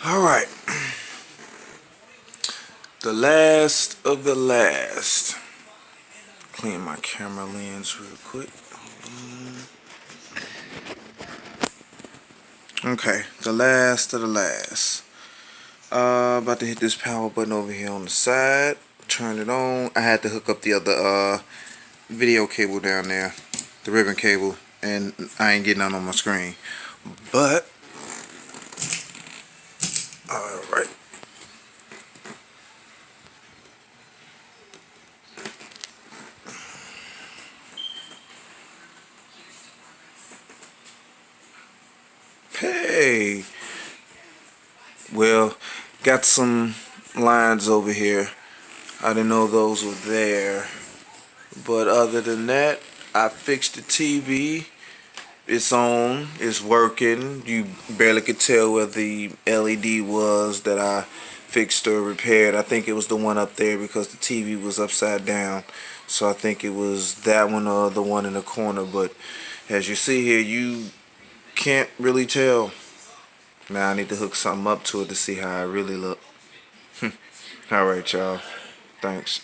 Alright. The last of the last. Clean my camera lens real quick. Okay, the last of the last. About to hit this power button over here on the side. Turn it on. I had to hook up the other video cable down there, the ribbon cable, and I ain't getting none on my screen. But alright. Hey, well, got some lines over here. I didn't know those were there, but other than that, I fixed the TV. It's on, it's working. You barely could tell where the LED was that I fixed or repaired. I think it was the one up there because the TV was upside down, so I think it was that one or the one in the corner. But as you see here, you can't really tell. Now I need to hook something up to it to see how I really look. Alright, y'all. Thanks.